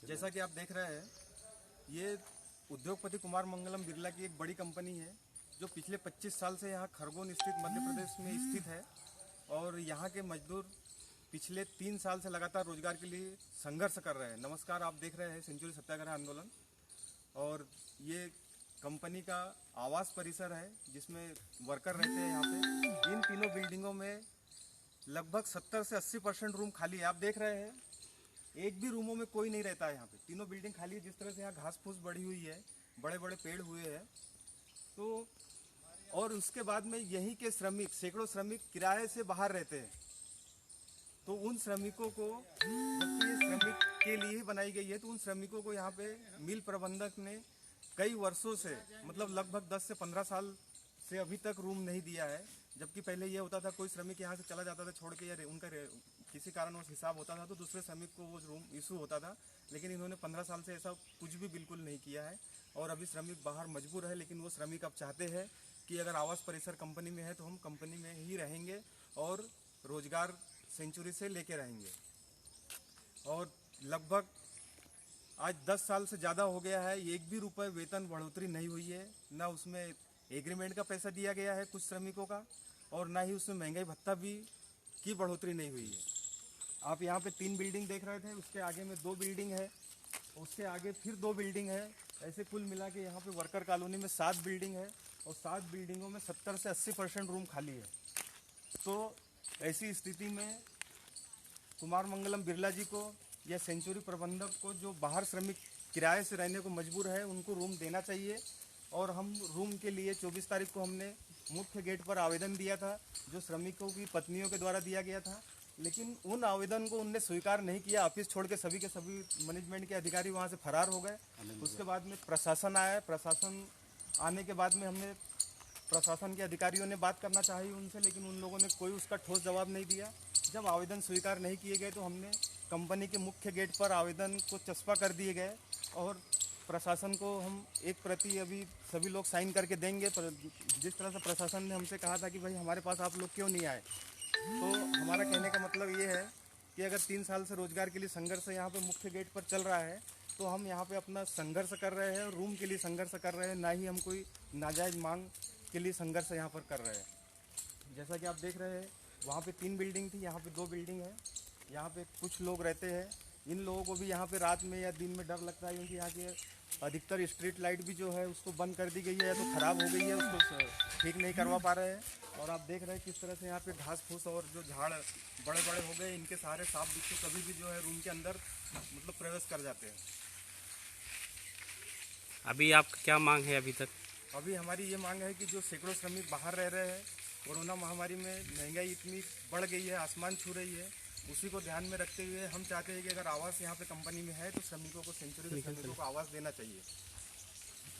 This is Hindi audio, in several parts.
जैसा कि आप देख रहे हैं, ये उद्योगपति कुमार मंगलम बिरला की एक बड़ी कंपनी है जो पिछले 25 साल से यहाँ खरगोन स्थित मध्य प्रदेश में स्थित है। और यहाँ के मजदूर पिछले 3 साल से लगातार रोजगार के लिए संघर्ष कर रहे हैं। नमस्कार, आप देख रहे हैं सेंचुरी सत्याग्रह आंदोलन। और ये कंपनी का आवास परिसर है जिसमें वर्कर रहते हैं। यहाँ पे इन तीनों बिल्डिंगों में लगभग 70 से 80% रूम खाली है। आप देख रहे हैं, एक भी रूमों में कोई नहीं रहता है। यहाँ पे तीनों बिल्डिंग खाली है। जिस तरह से यहाँ घास फूस बढ़ी हुई है, बड़े बड़े पेड़ हुए हैं, तो और उसके बाद में यहीं के श्रमिक, सैकड़ों श्रमिक किराए से बाहर रहते हैं। तो उन श्रमिकों को, जबकि ये श्रमिक के लिए ही बनाई गई है, तो उन श्रमिकों को यहाँ पे मिल प्रबंधक ने कई वर्षों से, मतलब लगभग 10 से 15 साल से अभी तक रूम नहीं दिया है। जबकि पहले ये होता था, कोई श्रमिक यहाँ से चला जाता था छोड़ के, या उनका किसी कारण वो हिसाब होता था तो दूसरे श्रमिक को वो रूम इशू होता था। लेकिन इन्होंने 15 साल से ऐसा कुछ भी बिल्कुल नहीं किया है। और अभी श्रमिक बाहर मजबूर है, लेकिन वो श्रमिक अब चाहते हैं कि अगर आवास परिसर कंपनी में है तो हम कंपनी में ही रहेंगे और रोजगार सेंचुरी से लेके रहेंगे। और लगभग आज 10 साल से ज़्यादा हो गया है, एक भी रुपए वेतन बढ़ोतरी नहीं हुई है। ना उसमें एग्रीमेंट का पैसा दिया गया है कुछ श्रमिकों का, और ना ही उसमें महंगाई भत्ता भी की बढ़ोतरी नहीं हुई है। आप यहाँ पे 3 बिल्डिंग देख रहे थे, उसके आगे में 2 बिल्डिंग है, उसके आगे फिर 2 बिल्डिंग है। ऐसे कुल मिला के यहाँ पे वर्कर कॉलोनी में 7 बिल्डिंग है, और 7 बिल्डिंगों में 70 से 80% रूम खाली है। तो ऐसी स्थिति में कुमार मंगलम बिरला जी को या सेंचुरी प्रबंधक को, जो बाहर श्रमिक किराए से रहने को मजबूर है, उनको रूम देना चाहिए। और हम रूम के लिए 24 तारीख को हमने मुख्य गेट पर आवेदन दिया था, जो श्रमिकों की पत्नियों के द्वारा दिया गया था। लेकिन उन आवेदन को उनने स्वीकार नहीं किया। ऑफिस छोड़ के सभी के सभी मैनेजमेंट के अधिकारी वहाँ से फरार हो गए। उसके बाद में प्रशासन आया। प्रशासन आने के बाद में हमने प्रशासन के अधिकारियों ने बात करना चाहिए उनसे, लेकिन उन लोगों ने कोई उसका ठोस जवाब नहीं दिया। जब आवेदन स्वीकार नहीं किए गए तो हमने कंपनी के मुख्य गेट पर आवेदन को चस्पा कर दिए गए, और प्रशासन को हम एक प्रति अभी सभी लोग साइन करके देंगे। पर जिस तरह से प्रशासन ने हमसे कहा था कि भाई हमारे पास आप लोग क्यों नहीं आए, तो हमारा कहने का मतलब ये है कि अगर 3 साल से रोजगार के लिए संघर्ष यहाँ पे मुख्य गेट पर चल रहा है, तो हम यहाँ पे अपना संघर्ष कर रहे हैं, रूम के लिए संघर्ष कर रहे हैं, ना ही हम कोई नाजायज़ मांग के लिए संघर्ष यहाँ पर कर रहे हैं। जैसा कि आप देख रहे हैं, वहाँ पे 3 बिल्डिंग थी, यहाँ पे 2 बिल्डिंग है। यहाँ पे कुछ लोग रहते हैं। इन लोगों को भी यहाँ पे रात में या दिन में डर लगता है, क्योंकि यहाँ के अधिकतर स्ट्रीट लाइट भी जो है उसको बंद कर दी गई है, या तो ख़राब हो गई है, उसको ठीक नहीं करवा पा रहे हैं। और आप देख रहे हैं किस तरह से यहाँ पे घास फूस और जो झाड़ बड़े बड़े हो गए, इनके सहारे सांप बिच्छू कभी भी जो है रूम के अंदर मतलब प्रवेश कर जाते हैं। अभी आपका क्या मांग है अभी तक? अभी हमारी ये मांग है कि जो सैकड़ों श्रमिक बाहर रह रहे हैं, कोरोना महामारी में महंगाई इतनी बढ़ गई है, आसमान छू रही है, उसी को ध्यान में रखते हुए हम चाहते हैं कि अगर आवास यहाँ पे कंपनी में है तो श्रमिकों को, सेंचुरी के श्रमिकों को आवास देना चाहिए,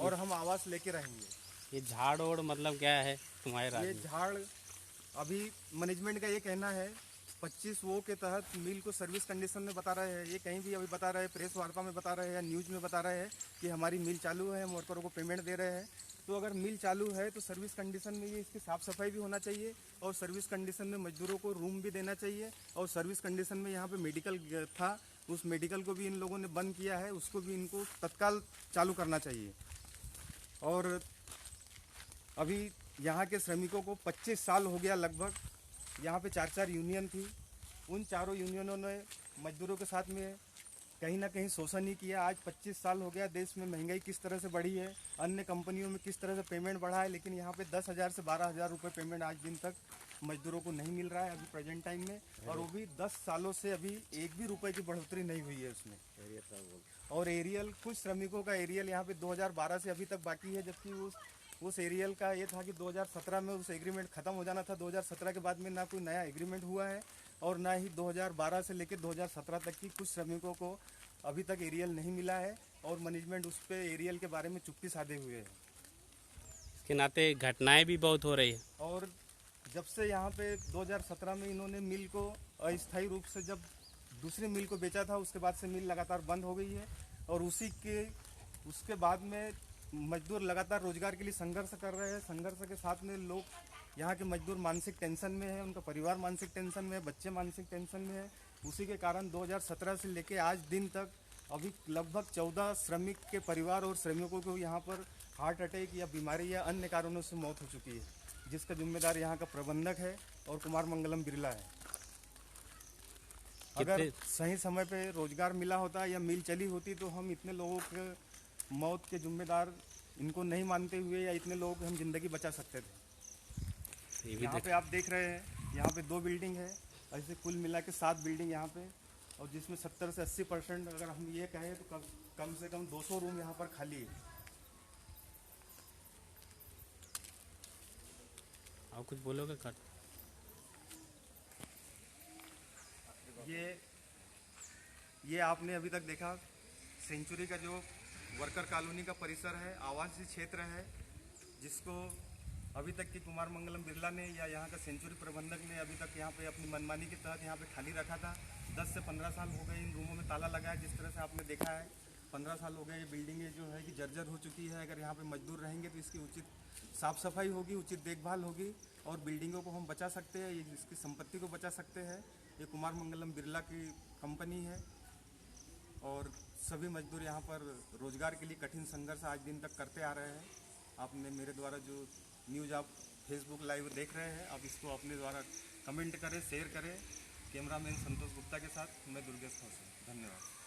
और हम आवास लेके रहेंगे। ये झाड़ ओड़ मतलब क्या है तुम्हारे राज्य ये में? झाड़ अभी मैनेजमेंट का ये कहना है 25 वो के तहत मिल को सर्विस कंडीशन में बता रहे हैं। ये कहीं भी अभी बता रहे हैं, प्रेस वार्ता में बता रहे हैं या न्यूज़ में बता रहे हैं कि हमारी मिल चालू है, हम वर्करों को पेमेंट दे रहे हैं। तो अगर मिल चालू है तो सर्विस कंडीशन में ये इसकी साफ़ सफाई भी होना चाहिए, और सर्विस कंडीशन में मजदूरों को रूम भी देना चाहिए। और सर्विस कंडीशन में यहाँ पे मेडिकल था, उस मेडिकल को भी इन लोगों ने बंद किया है, उसको भी इनको तत्काल चालू करना चाहिए। और अभी यहाँ के श्रमिकों को 25 साल हो गया लगभग। यहाँ पे 4 यूनियन थी, उन चारों यूनियनों ने मजदूरों के साथ में कहीं ना कहीं शोषण ही किया। आज 25 साल हो गया, देश में महंगाई किस तरह से बढ़ी है, अन्य कंपनियों में किस तरह से पेमेंट बढ़ा है, लेकिन यहाँ पे 10,000 से 12,000 रुपये पेमेंट आज दिन तक मजदूरों को नहीं मिल रहा है अभी प्रेजेंट टाइम में। और वो भी 10 सालों से अभी एक भी रुपये की बढ़ोतरी नहीं हुई है उसमें। और एरियल, कुछ श्रमिकों का एरियल यहाँ पे 2012 से अभी तक बाकी है, जबकि उस एरियल का ये था कि 2017 में उस एग्रीमेंट ख़त्म हो जाना था। 2017 के बाद में ना कोई नया एग्रीमेंट हुआ है, और ना ही 2012 से लेकर 2017 तक की कुछ श्रमिकों को अभी तक एरियल नहीं मिला है, और मैनेजमेंट उस पर एरियल के बारे में चुप्पी साधे हुए है। इसके नाते घटनाएं भी बहुत हो रही है। और जब से यहाँ पे 2017 में इन्होंने मिल को अस्थायी रूप से जब दूसरी मिल को बेचा था, उसके बाद से मिल लगातार बंद हो गई है। और उसके बाद में मजदूर लगातार रोजगार के लिए संघर्ष कर रहे हैं। संघर्ष के साथ में लोग, यहाँ के मजदूर मानसिक टेंशन में है, उनका परिवार मानसिक टेंशन में है, बच्चे मानसिक टेंशन में है। उसी के कारण 2017 से लेके आज दिन तक अभी लगभग 14 श्रमिक के परिवार और श्रमिकों को यहाँ पर हार्ट अटैक या बीमारी या अन्य कारणों से मौत हो चुकी है, जिसका जिम्मेदार यहाँ का प्रबंधक है और कुमार मंगलम बिरला है। अगर सही समय पे रोजगार मिला होता या मिल चली होती तो हम इतने लोगों के मौत के जिम्मेदार इनको नहीं मानते हुए या इतने लोगों की हम जिंदगी बचा सकते थे। यहाँ पे आप देख रहे हैं, यहाँ पे 2 बिल्डिंग है, ऐसे कुल मिला के 7 बिल्डिंग यहाँ पे, और जिसमें 70 से 80% अगर हम ये कहें तो कम से कम 200 रूम यहाँ पर खाली है। और कुछ बोलोगे कट? ये आपने अभी तक देखा सेंचुरी का जो वर्कर कॉलोनी का परिसर है, आवासीय क्षेत्र है, जिसको अभी तक की कुमार मंगलम बिरला ने या यहाँ का सेंचुरी प्रबंधक ने अभी तक यहाँ पे अपनी मनमानी के तहत यहाँ पे खाली रखा था। 10 से 15 साल हो गए इन रूमों में ताला लगा है। जिस तरह से आपने देखा है 15 साल हो गए, ये बिल्डिंगें जो है कि जर्जर हो चुकी है। अगर यहाँ पे मजदूर रहेंगे तो इसकी उचित साफ़ सफाई होगी, उचित देखभाल होगी और बिल्डिंगों को हम बचा सकते हैं, इसकी संपत्ति को बचा सकते हैं। ये कुमार मंगलम बिरला की कंपनी है और सभी मजदूर यहाँ पर रोजगार के लिए कठिन संघर्ष आज दिन तक करते आ रहे हैं। आपने मेरे द्वारा जो न्यूज़ आप फेसबुक लाइव देख रहे हैं, आप इसको अपने द्वारा कमेंट करें, शेयर करें। कैमरामैन संतोष गुप्ता के साथ मैं दुर्गेश खौसे। धन्यवाद।